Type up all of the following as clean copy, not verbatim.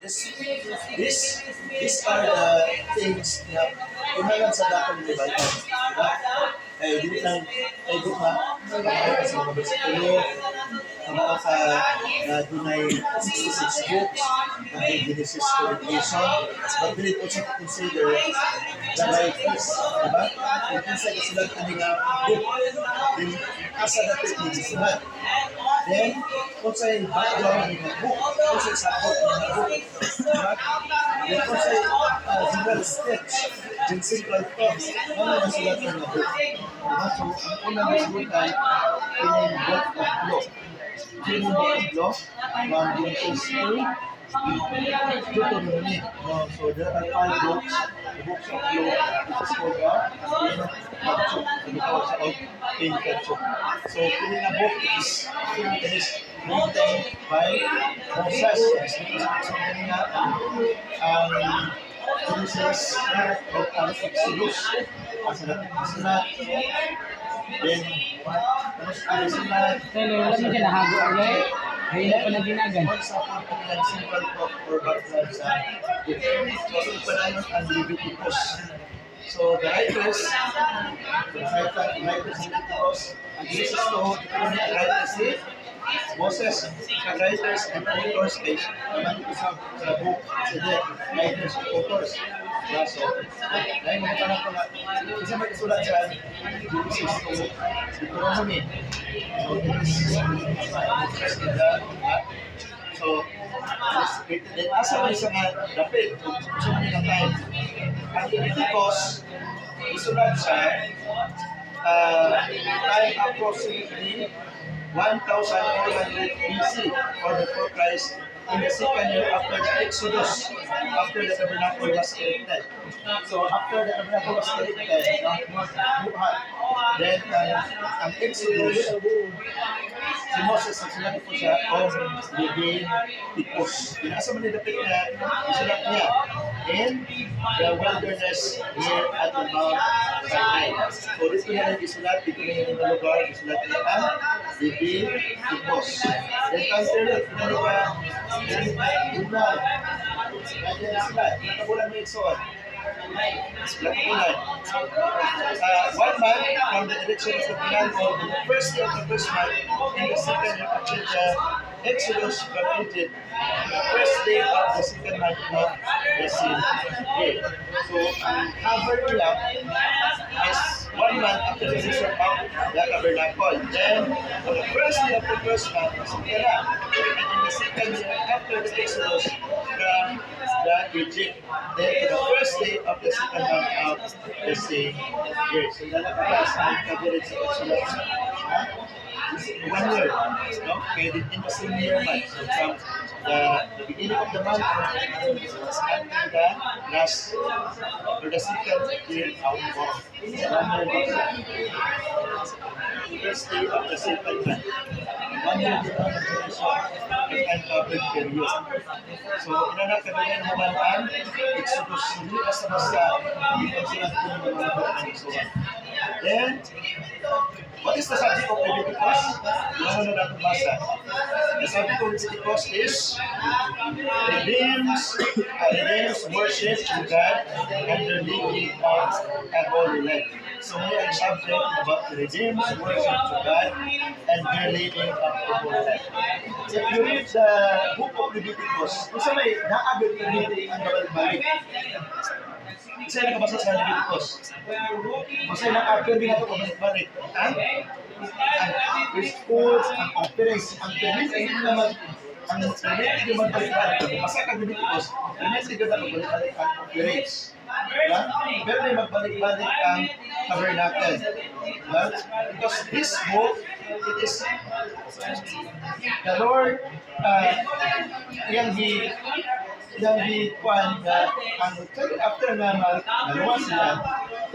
These are the things na unalan sa dakong Bible. Diba? Ay, dili lang ay guma sa mga bersikulo na dunay 66 books na may Genesis to Revelation, but we need also to consider the writers, diba? Kung kinsa kasulat ani nga book, then asa natin nagisulat. Then, kung sa'y background ng book, kung sa'y support ng book, diba? Then, kung sa'y general sketch, yung simple thoughts, ano na nasulat ng book. Diba? So, ang unang nasulat yung book of law. Yung book of law, from Genesis to Deuteronomy. So, there are 5 books. The books of law, which is called the Pentateuch. So, piling na book is written by Moses. So, kanina, ang Genesis at ang Exodus. Asa natin sulat. Then, ano sulat? Wala mo dyan, nahago agay. Ngayon na pa na ginagan. Once upon a time, simple talk or background sa so, panayon ang Leviticus. So, the writers ng Leviticus, ang Jesus to, ang writers si Moses, ang writers and authors kay naman ito sa book, sa writers and authors. So, dahil mga tanong ko nga, isa may isulat sa Genesis to Deuteronomy. So, so, asa mo isa nga dapit kung gusto mo nila time. Ang Leviticus, isulat sa time approximately 1,400 BC or before Christ, in the second year after the Exodus, after the tabernacle was erected. So after the tabernacle was erected, then ang Exodus, si Moses nagsulat po siya of Leviticus. Pinasa man nilapit na isulat niya in the wilderness near at the Mount Sinai. So dito na lang isulat, dito na yung lugar, isulat niya ang Leviticus. Then after that, Bulan. Kaya isulat, nakabulan may isulat. Bulan. 1 month from the election of the Bulan of the first day of the first month in the second year of the Exodus from Egypt, the first day of the second month of the same year. So, ang cover niya is 1 month after the election of the tabernacle. Then, on the first day of the first month, Sikera, and in the second year after the Exodus from the Egypt, then to the first day of the second month of the same year. So, lalabas ang coverage sa Exodus. 1 year, no? Okay, in the same year month. So, from the beginning of the month until the last or the second year of the month. First day of the second month. 1 year din ang and covered period. So, inanak ka rin ang habantaan, Exodus, hindi basta-basta, hindi ko sila kung mga mga. Then, what is the subject of Leviticus? Ano na natin basa? The subject of Leviticus is redeems worship to God and the living of a holy life. So, may ang subject about redeems worship to God and the living of a holy life. If you read the book of Leviticus, isa may naagad na reading ang balik-balik. Isa yung nakabasa sa Leviticus. Kasi naka-appearing na ito pabalik-balik. Ang response, ang appearance, ang permit naman, ang permit naman balik-balik. Basta ka Leviticus, permit naman balik-balik ang appearance. Pero may magbalik-balik ang tabernacle. Because this book, it is the Lord, yang kwan ang after na nalawa sila,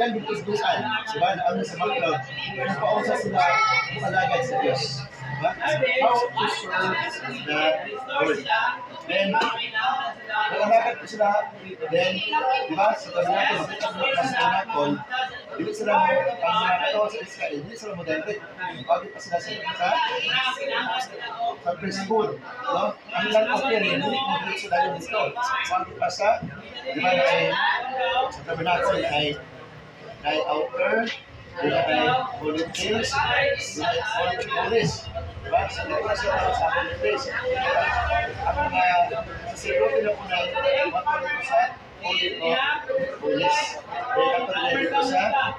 yan ditutusan, diba? Na ano sa backlog, nagpausa sila malagad sa Diyos. Diba? How to serve the Lord. Then, nalagat sila, then, di ba, sa tabernacle, sa tabernacle, hindi sila mo, ang mga katawan sa Israel, hindi sila mo direct. Bakit pa sila sa priesthood, no? Ang ilang offering, hindi mo direct sila yung dito. Bakit pa sa, di ba, na ay, sa tabernacle ay outer, wala ay holy place, wala ay holy place. Diba? Sa dito na siya sa holy place. Ang mga sacerdote na po na matulog ko sa holy of holies. Kaya katulad na dito sa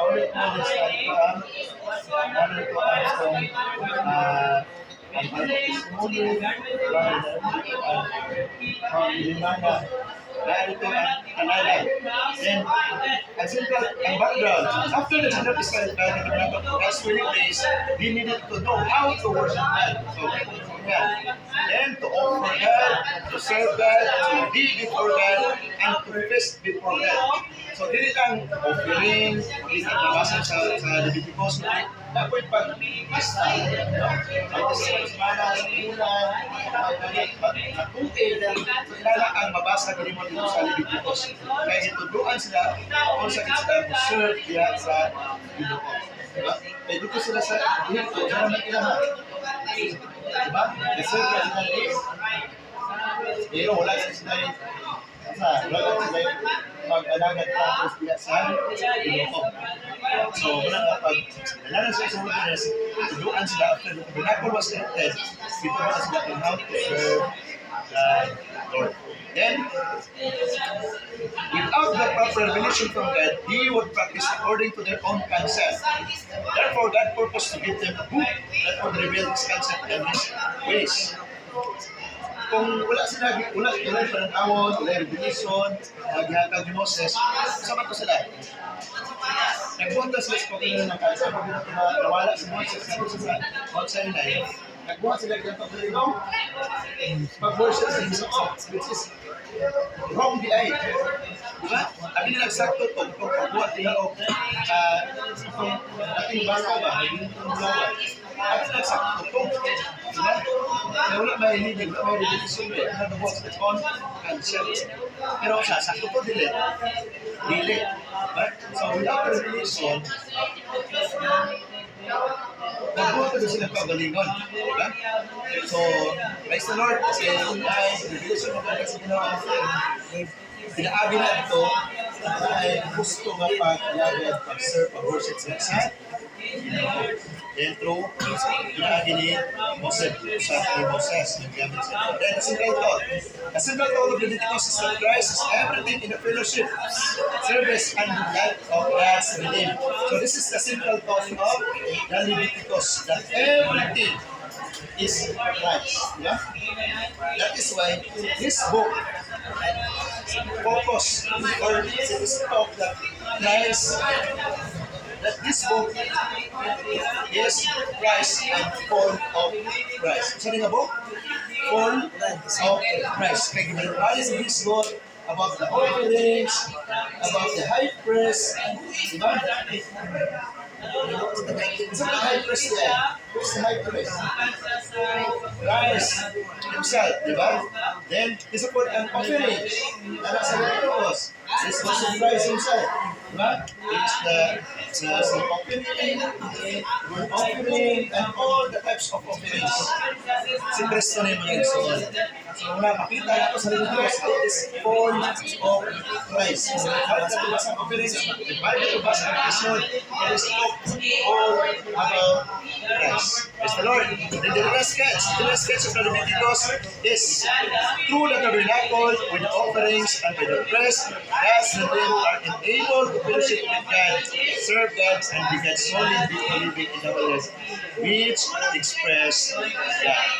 holy of holies na ito ang ano ito ang testimony, ang limana. Dahil ito ang alalan. Then, ang simple, ang background. After the children of Israel died in the God's dwelling place, they needed to know how to worship God. So, yeah. Then, to offer God, to serve God, to be before God, and to feast before God. So, dili lang offering, dili lang nabasa sa Leviticus, na ako'y pag-pista. Ang sa semana, sa ulan, matungkil, so ilala ang mabasa din mo dito sa Leviticus. Kaya ituduan sila kung sa sila serve diya sa Ginoo. Diba? Kaya dito sila sa dito, diyan naman ilahan. Diba? Reserve ka sila is, pero wala sila mag-alagat tapos diya sa Ginoo. So, wala nga pag nalaman sila sa wilderness, tuduan sila after the tabernacle was erected, dito na sila on how to serve the Lord. Then, without the proper revelation from God, they would practice according to their own concept. Therefore, God purposed to give them a book that would reveal His concept and His ways. Kung wala sila pananawon, wala revelation, maghihatag ni Moses, sama to sila. Nagbuhat sila sa pagkakaroon ng kansa, pag nawala si Moses sa Mount Sinai, nagbuhat sila ng pagkakaroon, pag-worship sa Ginoo, which is wrong di ay. Diba? Abi nila sakto to, kung pagbuhat nila o ating baka ba, hindi itong blawa. Abi nila sakto to. Diba? Kaya wala ba hindi, wala ba revelation ba? Nagbuhat sa on concept. Pero sa sakto to, dili. Dili. So without revelation, nagbuhat na sila pagalingon. Diba? So, praise the Lord, kasi ay revelation mo ba kasi ginawa pinaagi na ito ay gusto nga pag-lagad, pag-serve, pag-worship sa Ginoo. Then through, pinaagi ni Moses, sa kay Moses, naggamit sa ito. Then, the simple thought of Leviticus is that Christ is everything in the fellowship, service, and the life of God's redeemed. So this is the simple thought of the Leviticus, that everything is Christ. Yeah? That is why this book focus or this talk that Christ, that this book is Christ and full of Christ. Sabi nga book? Full of Christ. Kaya ginagalis in this book about the offerings, about the high priest, diba? Isang high priest yan. Who's the high priest? Christ himself, diba? Then, isa po ang offering. Ano sa Leviticus? This was Christ himself. Diba? It's the offering, burnt offering, and all the types of offerings. Si Kristo na yung mga isuon. So, wala makita na ito sa Leviticus, it is full of Christ. Kahit sa tulas ng offerings, the Bible to basa ang episode, it is all about Christ. Praise the Lord. And the last sketch of the Leviticus is through the tabernacle, with the offerings, and with the priest, as the people are enabled to fellowship with God, serve God, and be God's solid living in our lives, which express God.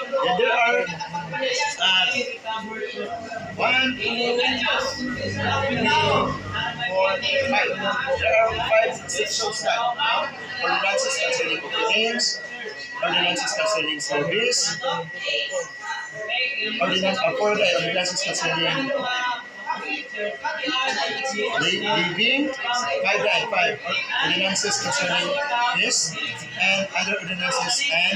And there are 1, 2, 3, 4, 5. There are 5 sections now. Ordinances concerning obedience, ordinances concerning service, ordinances concerning Leaving 595 ordinances concerning this and other ordinances and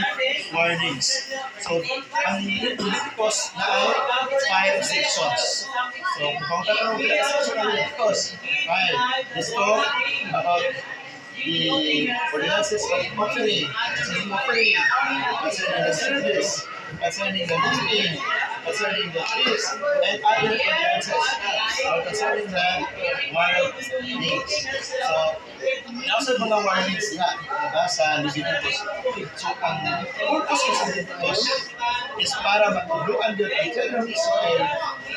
warnings. So, ang Leviticus na ay 5 sections. So, kung tatanong kaya sa section ng Leviticus, 5. Let's talk about the ordinances of offering, concerning offering, concerning the service, concerning the meeting, concerning the feast, and other ordinances, or concerning the warnings. So, nasa mga warnings nga sa Leviticus. So, ang purpose ko sa Leviticus is para matuluan din ang children of Israel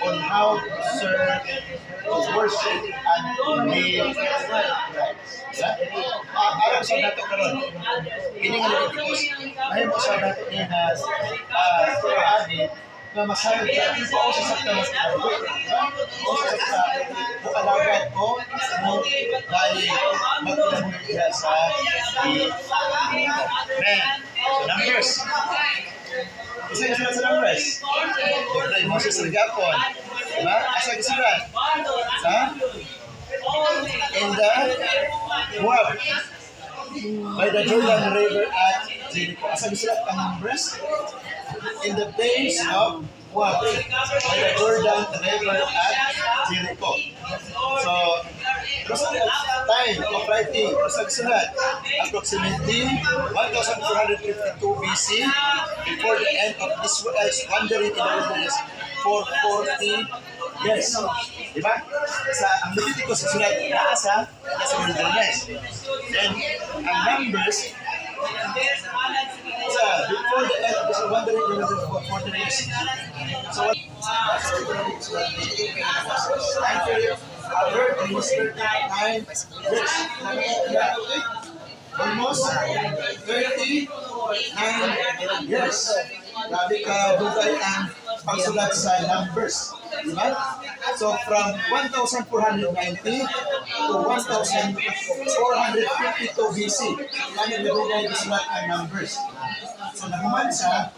on how to serve, to worship, and to live right. Alam sa nato karon, ini nga Leviticus, mahimo sa nato ni na paagi na masabi ka o sa sakta mas kabuhi o sa sakta bukalagad o mo dahil magkulamuhi sa so numbers. Isa yung sulat sa numbers. Ito Moses sa Gapon. Diba? Asa gisulat? Ha? In the Moab. By the Jordan River at Jericho. Asa gisulat ang numbers? In the days of Moab. By the Jordan River at Jericho. So, time of writing, approximately 1452 BC, before the end of Israel's wandering in the wilderness for 40 years. Diba? Sa ang Leviticus sa sulat nasa wilderness. Then, ang numbers, before the end of this wandering in the wilderness for 40 years. So, time period, almost 39 years. Almost 39 years. Grabe ka dugay ang pagsulat sa numbers. Diba? So from 1490 to 1452 BC, kami nilagay isulat ang numbers. So nahuman sa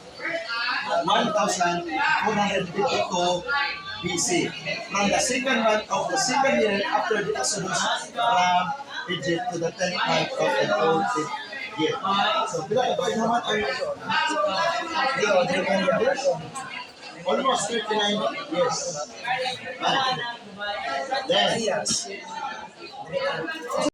1452 BC. From the second month of the second year after the Exodus from Egypt to the 10th month of the 14th year. So, bila ito ay naman ang almost 39 years. Then,